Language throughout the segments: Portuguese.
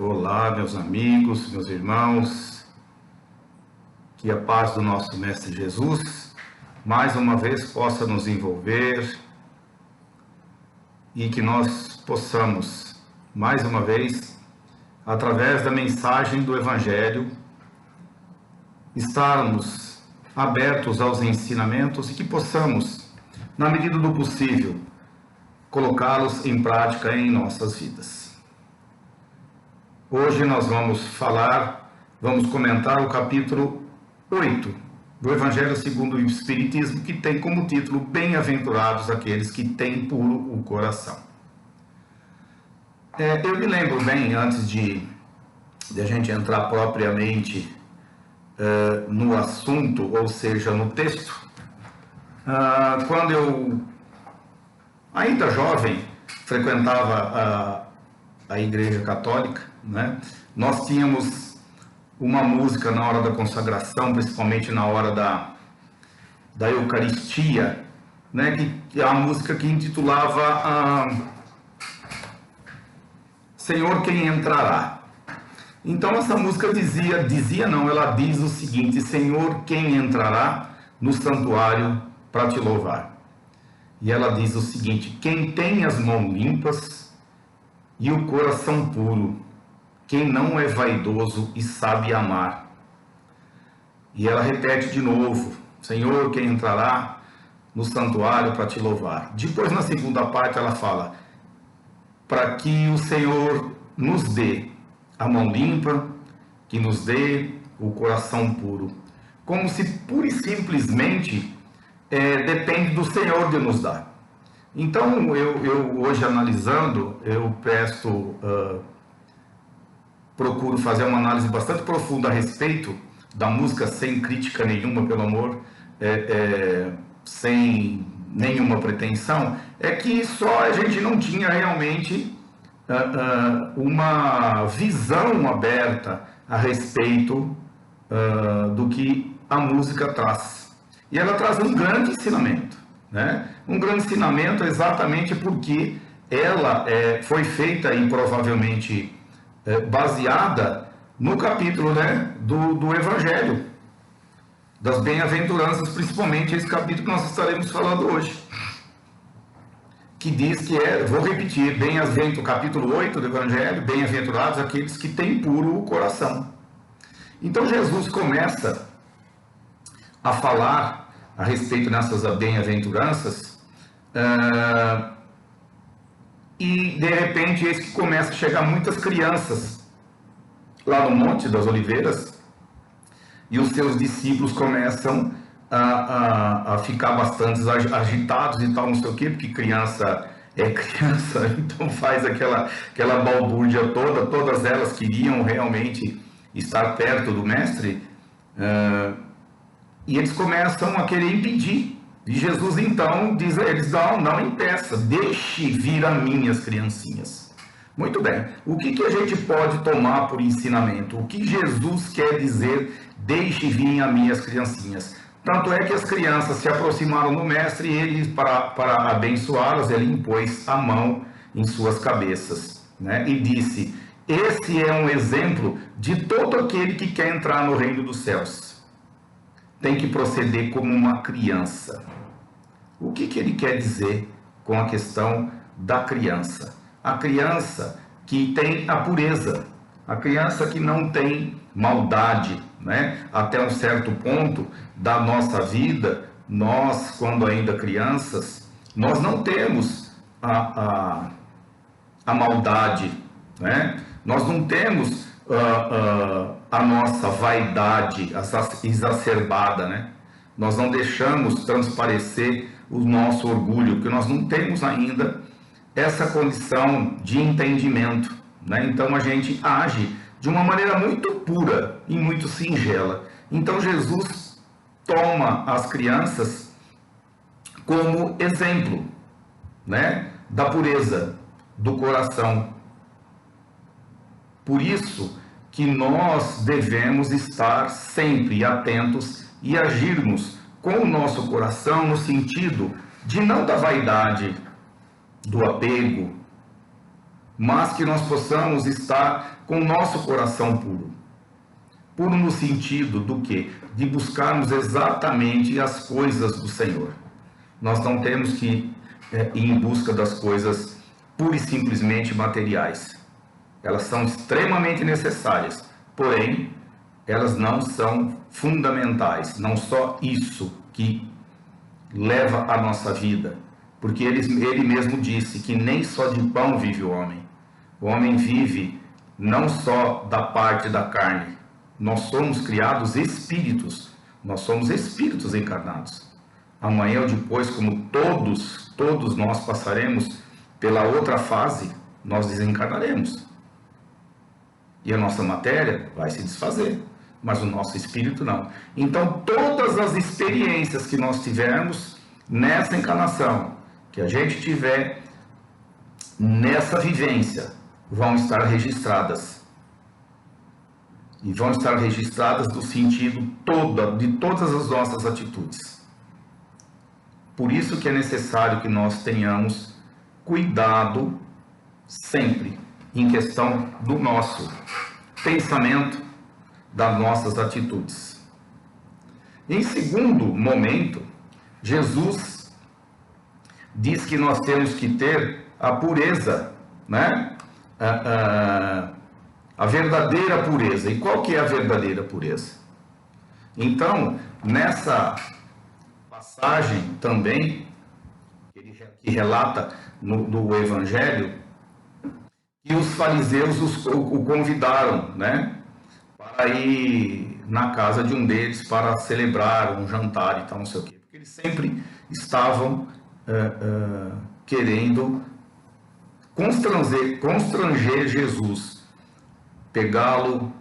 Olá, meus amigos, meus irmãos, que a paz do nosso Mestre Jesus mais uma vez possa nos envolver e que nós possamos, mais uma vez, através da mensagem do Evangelho, estarmos abertos aos ensinamentos e que possamos, na medida do possível, colocá-los em prática em nossas vidas. Hoje nós vamos comentar o capítulo 8 do Evangelho segundo o Espiritismo, que tem como título Bem-aventurados aqueles que têm puro o coração. Eu me lembro bem, antes de a gente entrar propriamente no assunto, ou seja, no texto, quando eu, ainda jovem, frequentava a Igreja Católica, né? Nós tínhamos uma música na hora da consagração, principalmente na hora da Eucaristia, né? Que é a música que intitulava Senhor, quem entrará? Então essa música ela diz o seguinte: Senhor, quem entrará no santuário para te louvar? E ela diz o seguinte: quem tem as mãos limpas e o coração puro, quem não é vaidoso e sabe amar. E ela repete de novo: Senhor, quem entrará no santuário para te louvar? Depois, na segunda parte, ela fala: para que o Senhor nos dê a mão limpa, que nos dê o coração puro. Como se pura e simplesmente depende do Senhor de nos dar. Então, eu hoje analisando, eu procuro fazer uma análise bastante profunda a respeito da música, sem crítica nenhuma, pelo amor, sem nenhuma pretensão, é que só a gente não tinha realmente uma visão aberta a respeito do que a música traz. E ela traz um grande ensinamento, né? Um grande ensinamento exatamente porque ela foi feita e provavelmente baseada no capítulo, né, do Evangelho, das bem-aventuranças, principalmente esse capítulo que nós estaremos falando hoje, que diz que vou repetir, capítulo 8 do Evangelho, bem-aventurados aqueles que têm puro o coração. Então Jesus começa a falar a respeito dessas bem-aventuranças, e de repente eis que começa a chegar muitas crianças lá no Monte das Oliveiras, e os seus discípulos começam a ficar bastante agitados e tal, não sei o quê, porque criança é criança, então faz aquela balbúrdia toda, todas elas queriam realmente estar perto do Mestre, e eles começam a querer impedir. E Jesus então diz a eles: não impeça, deixe vir a mim as criancinhas. Muito bem, o que a gente pode tomar por ensinamento? O que Jesus quer dizer, deixe vir a mim as criancinhas? Tanto é que as crianças se aproximaram do Mestre e ele, para abençoá-las, ele impôs a mão em suas cabeças, né? E disse: esse é um exemplo de todo aquele que quer entrar no reino dos céus. Tem que proceder como uma criança. O que ele quer dizer com a questão da criança? A criança que tem a pureza, a criança que não tem maldade, né? Até um certo ponto da nossa vida, nós, quando ainda crianças, nós não temos a maldade, né? Nós não temos a nossa vaidade exacerbada, né? Nós não deixamos transparecer o nosso orgulho, porque nós não temos ainda essa condição de entendimento, né? Então a gente age de uma maneira muito pura e muito singela. Então Jesus toma as crianças como exemplo, né, da pureza do coração. Por isso que nós devemos estar sempre atentos e agirmos com o nosso coração no sentido de não da vaidade, do apego, mas que nós possamos estar com o nosso coração puro. Puro no sentido do quê? De buscarmos exatamente as coisas do Senhor. Nós não temos que ir em busca das coisas pura e simplesmente materiais. Elas são extremamente necessárias, porém, elas não são fundamentais. Não só isso que leva a nossa vida, porque ele mesmo disse que nem só de pão vive o homem. O homem vive não só da parte da carne. Nós somos criados espíritos, nós somos espíritos encarnados. Amanhã ou depois, como todos nós passaremos pela outra fase, nós desencarnaremos. E a nossa matéria vai se desfazer, mas o nosso espírito não. Então, todas as experiências que nós tivermos nessa encarnação, que a gente tiver nessa vivência, vão estar registradas. E vão estar registradas no sentido de todas as nossas atitudes. Por isso que é necessário que nós tenhamos cuidado sempre em questão do nosso pensamento, das nossas atitudes. Em segundo momento, Jesus diz que nós temos que ter a pureza, né? A verdadeira pureza. E qual que é a verdadeira pureza? Então, nessa passagem também, que relata no Evangelho, que os fariseus o convidaram, né, para ir na casa de um deles para celebrar um jantar e tal, não sei o quê. Porque eles sempre estavam querendo constranger Jesus, pegá-lo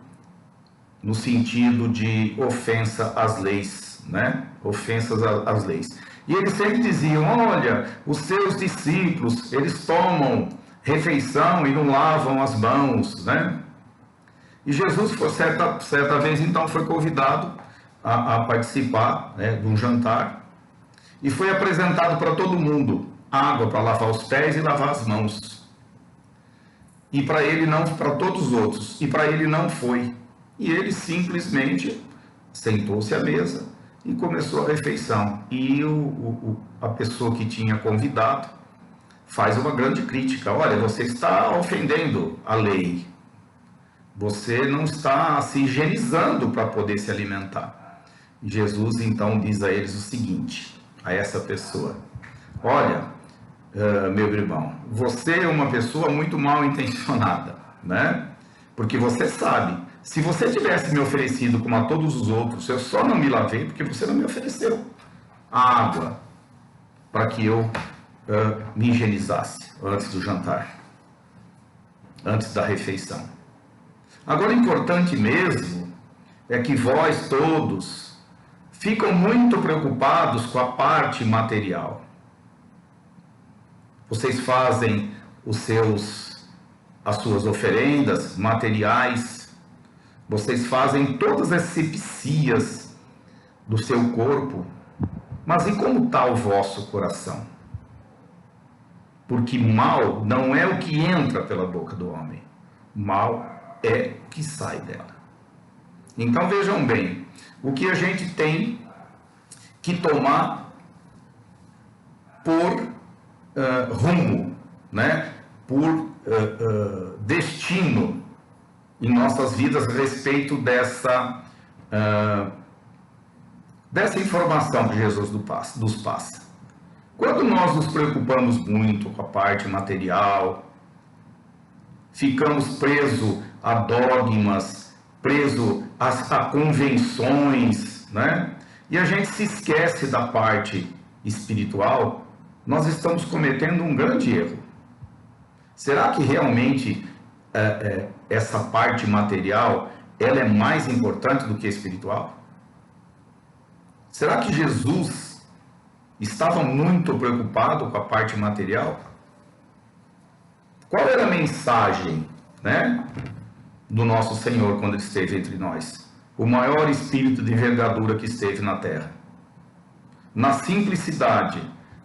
no sentido de ofensa às leis, né? Ofensas às leis. E eles sempre diziam, olha, os seus discípulos, eles tomam refeição e não lavam as mãos, né? E Jesus, certa vez, então, foi convidado a participar, né, de um jantar, e foi apresentado para todo mundo água para lavar os pés e lavar as mãos. E para ele não, para todos os outros, e para ele não foi. E ele simplesmente sentou-se à mesa e começou a refeição. E a pessoa que tinha convidado faz uma grande crítica. Olha, você está ofendendo a lei. Você não está se higienizando para poder se alimentar. E Jesus então diz a eles o seguinte, a essa pessoa: olha, meu irmão, você é uma pessoa muito mal intencionada, né? Porque você sabe, se você tivesse me oferecido como a todos os outros, eu só não me lavei porque você não me ofereceu a água para que eu me higienizasse antes do jantar, antes da refeição. Agora, importante mesmo é que vós todos ficam muito preocupados com a parte material. Vocês fazem as suas oferendas materiais, vocês fazem todas as asepsias do seu corpo, mas e como está o vosso coração? Porque mal não é o que entra pela boca do homem, mal é o que sai dela. Então vejam bem, o que a gente tem que tomar por rumo, né? Por destino em nossas vidas a respeito dessa informação que Jesus nos passa. Quando nós nos preocupamos muito com a parte material, ficamos presos a dogmas, presos a convenções, né? E a gente se esquece da parte espiritual, nós estamos cometendo um grande erro. Será que realmente essa parte material ela é mais importante do que a espiritual? Será que Jesus estava muito preocupado com a parte material? Qual era a mensagem, né, do nosso Senhor quando ele esteve entre nós? O maior espírito de envergadura que esteve na terra. Na simplicidade,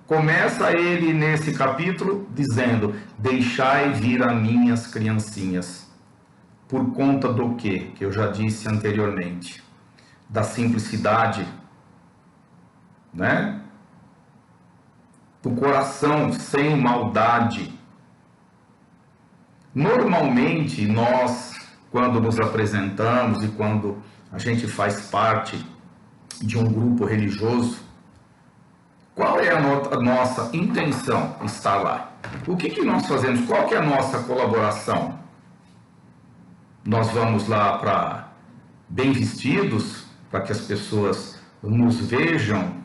Começa ele nesse capítulo dizendo: deixai vir a minhas criancinhas. Por conta do quê? Que eu já disse anteriormente. Da simplicidade, né? Do coração sem maldade. Normalmente nós, quando nos apresentamos e quando a gente faz parte de um grupo religioso, qual é a nossa intenção estar lá? O que nós fazemos? Qual que é a nossa colaboração? Nós vamos lá para bem vestidos, para que as pessoas nos vejam.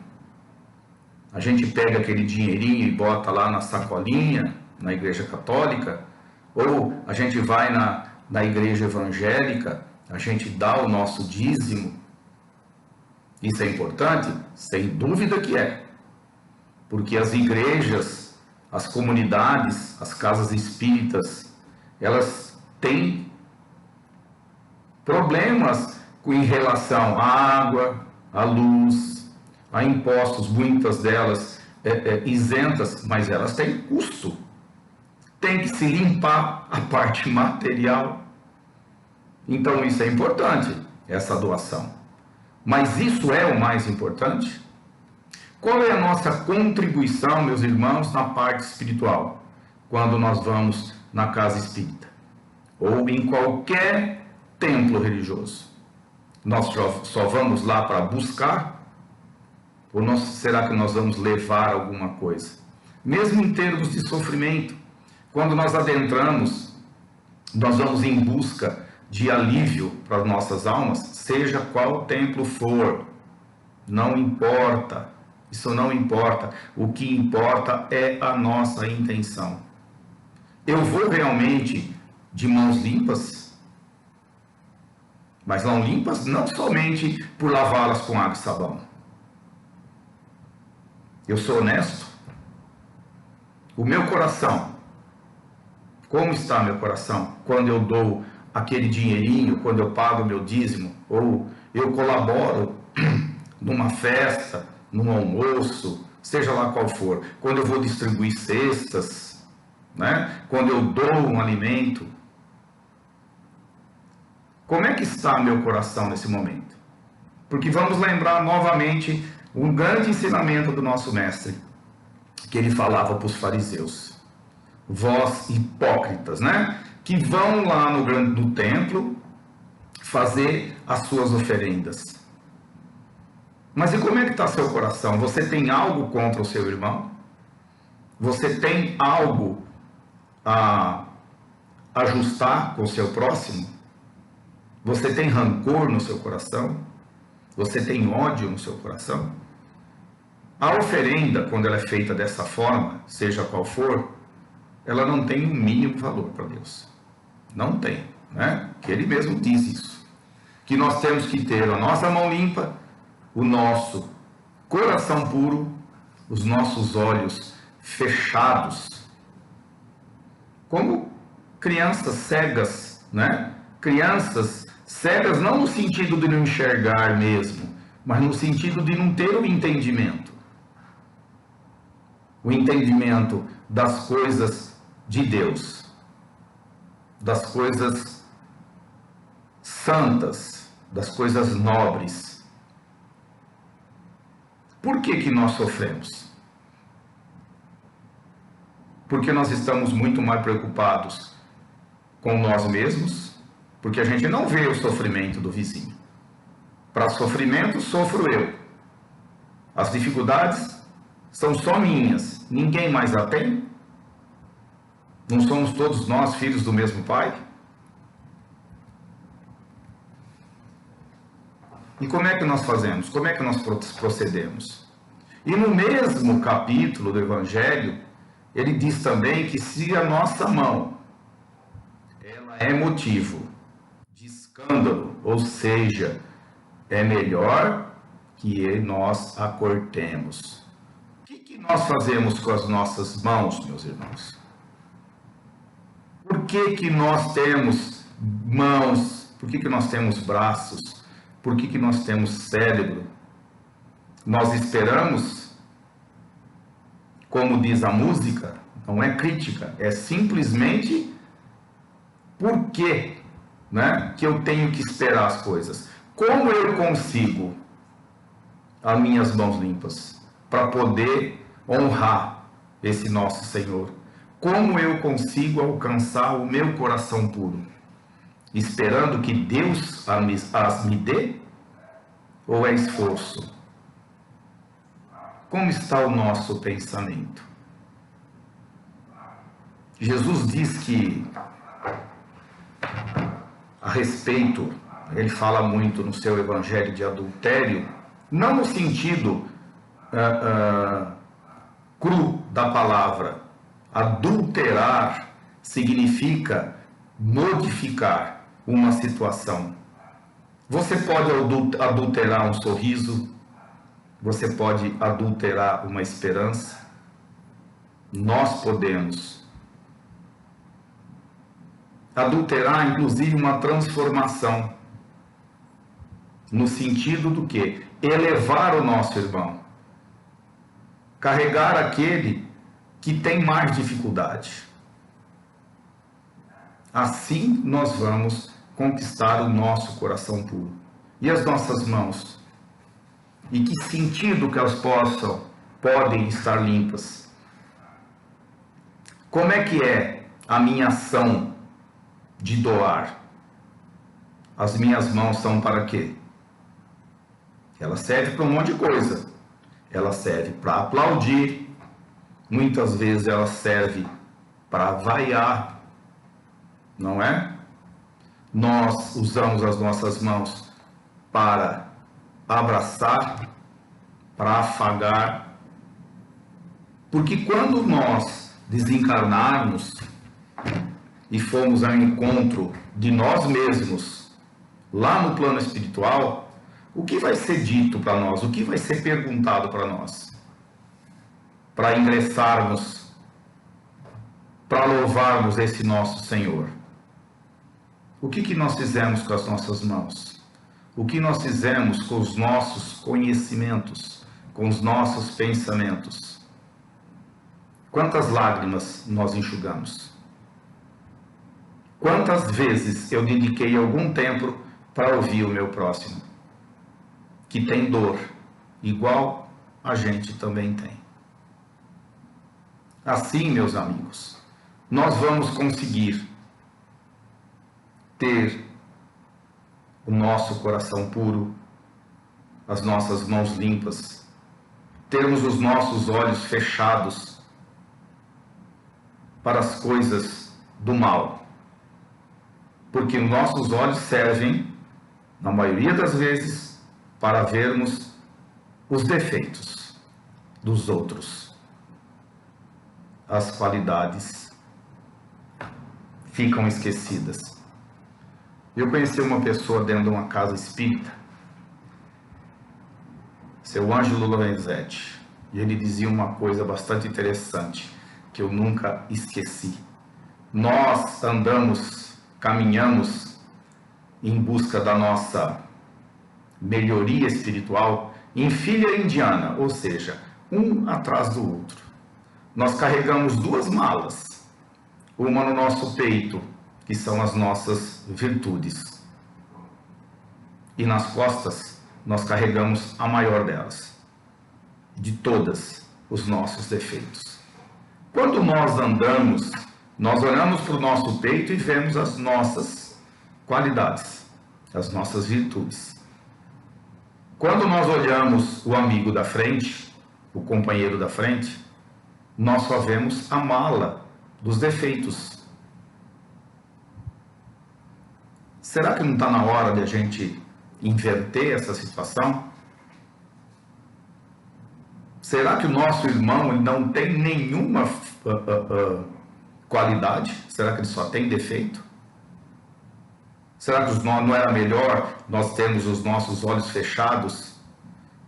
A gente pega aquele dinheirinho e bota lá na sacolinha, na igreja católica, ou a gente vai na igreja evangélica, a gente dá o nosso dízimo. Isso é importante? Sem dúvida que é. Porque as igrejas, as comunidades, as casas espíritas, elas têm problemas em relação à água, à luz, a impostos, muitas delas isentas, mas elas têm custo. Tem que se limpar a parte material. Então isso é importante, essa doação. Mas isso é o mais importante? Qual é a nossa contribuição, meus irmãos, na parte espiritual, quando nós vamos na casa espírita? Ou em qualquer templo religioso? Nós só vamos lá para buscar? Ou será que nós vamos levar alguma coisa? Mesmo em termos de sofrimento, quando nós adentramos, nós vamos em busca de alívio para as nossas almas, seja qual templo for, não importa, isso não importa, o que importa é a nossa intenção. Eu vou realmente de mãos limpas, mas não limpas não somente por lavá-las com água e sabão. Eu sou honesto? O meu coração, como está meu coração quando eu dou aquele dinheirinho, quando eu pago meu dízimo, ou eu colaboro numa festa, num almoço, seja lá qual for, quando eu vou distribuir cestas, né? Quando eu dou um alimento? Como é que está meu coração nesse momento? Porque vamos lembrar novamente um grande ensinamento do nosso mestre, que ele falava para os fariseus: vós hipócritas, né? Que vão lá no templo fazer as suas oferendas. Mas e como é que está seu coração? Você tem algo contra o seu irmão? Você tem algo a ajustar com o seu próximo? Você tem rancor no seu coração? Você tem ódio no seu coração? A oferenda, quando ela é feita dessa forma, seja qual for, ela não tem o mínimo valor para Deus. Não tem, né? Que ele mesmo diz isso. Que nós temos que ter a nossa mão limpa, o nosso coração puro, os nossos olhos fechados. Como crianças cegas, né? Crianças cegas não no sentido de não enxergar mesmo, mas no sentido de não ter o entendimento. O entendimento das coisas de Deus, das coisas santas, das coisas nobres. Por que nós sofremos? Porque nós estamos muito mais preocupados com nós mesmos, porque a gente não vê o sofrimento do vizinho. Para sofrimento, sofro eu. As dificuldades são só minhas, ninguém mais a tem? Não somos todos nós filhos do mesmo Pai? E como é que nós fazemos? Como é que nós procedemos? E no mesmo capítulo do Evangelho, ele diz também que se a nossa mão ela é motivo de escândalo, ou seja, é melhor que nós a cortemos. O que nós fazemos com as nossas mãos, meus irmãos? Por que nós temos mãos? Por que nós temos braços? Por que nós temos cérebro? Nós esperamos como diz a música, não é crítica, é simplesmente por quê, né, que eu tenho que esperar as coisas. Como eu consigo as minhas mãos limpas para poder honrar esse nosso Senhor? Como eu consigo alcançar o meu coração puro? Esperando que Deus as me dê? Ou é esforço? Como está o nosso pensamento? Jesus diz que, a respeito, ele fala muito no seu evangelho de adultério, não no sentido cru da palavra. Adulterar significa modificar uma situação. Você pode adulterar um sorriso, você pode adulterar uma esperança. Nós podemos adulterar, inclusive, uma transformação, no sentido do que? Elevar o nosso irmão, carregar aquele que tem mais dificuldade. Assim nós vamos conquistar o nosso coração puro. E as nossas mãos? E que sentido que elas podem estar limpas? Como é que é a minha ação de doar? As minhas mãos são para quê? Ela serve para um monte de coisa. Ela serve para aplaudir. Muitas vezes ela serve para vaiar, não é? Nós usamos as nossas mãos para abraçar, para afagar. Porque quando nós desencarnarmos e formos ao encontro de nós mesmos, lá no plano espiritual, o que vai ser dito para nós? O que vai ser perguntado para nós? Para ingressarmos, para louvarmos esse nosso Senhor. O que nós fizemos com as nossas mãos? O que nós fizemos com os nossos conhecimentos, com os nossos pensamentos? Quantas lágrimas nós enxugamos? Quantas vezes eu dediquei algum tempo para ouvir o meu próximo, que tem dor, igual a gente também tem? Assim, meus amigos, nós vamos conseguir ter o nosso coração puro, as nossas mãos limpas, termos os nossos olhos fechados para as coisas do mal. Porque nossos olhos servem, na maioria das vezes, para vermos os defeitos dos outros. As qualidades ficam esquecidas. Eu conheci uma pessoa dentro de uma casa espírita, seu Ângelo Lorenzetti, e ele dizia uma coisa bastante interessante, que eu nunca esqueci. Nós caminhamos em busca da nossa melhoria espiritual em fila indiana, ou seja, um atrás do outro. Nós carregamos duas malas, uma no nosso peito, que são as nossas virtudes, e nas costas nós carregamos a maior delas, de todas, os nossos defeitos. Quando nós andamos, nós olhamos para o nosso peito e vemos as nossas qualidades, as nossas virtudes. Quando nós olhamos o amigo da frente, o companheiro da frente, nós só vemos a mala dos defeitos. Será que não está na hora de a gente inverter essa situação? Será que o nosso irmão ele não tem nenhuma qualidade? Será que ele só tem defeito? Será que não era melhor nós termos os nossos olhos fechados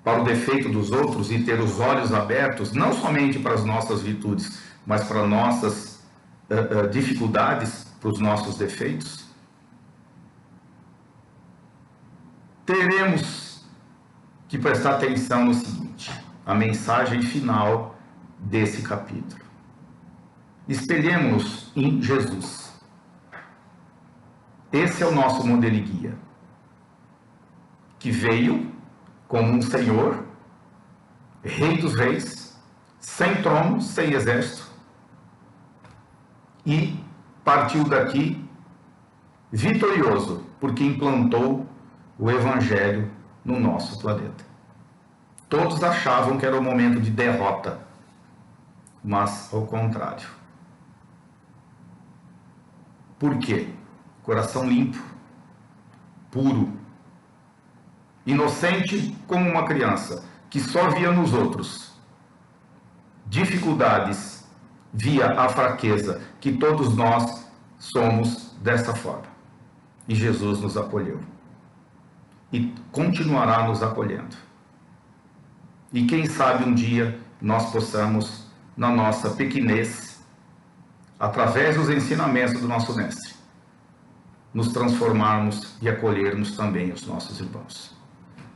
para o defeito dos outros e ter os olhos abertos, não somente para as nossas virtudes, mas para nossas dificuldades, para os nossos defeitos? Teremos que prestar atenção no seguinte: a mensagem final desse capítulo. Espelhemos-nos em Jesus. Esse é o nosso modelo e guia, que veio como um Senhor, Rei dos Reis, sem trono, sem exército, e partiu daqui vitorioso, porque implantou o Evangelho no nosso planeta. Todos achavam que era o momento de derrota, mas ao contrário. Por quê? Coração limpo, puro, inocente como uma criança, que só via nos outros dificuldades, via a fraqueza, que todos nós somos dessa forma. E Jesus nos acolheu. E continuará nos acolhendo. E quem sabe um dia nós possamos, na nossa pequenez, através dos ensinamentos do nosso mestre, nos transformarmos e acolhermos também os nossos irmãos.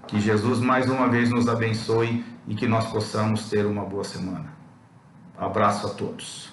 Que Jesus mais uma vez nos abençoe e que nós possamos ter uma boa semana. Abraço a todos.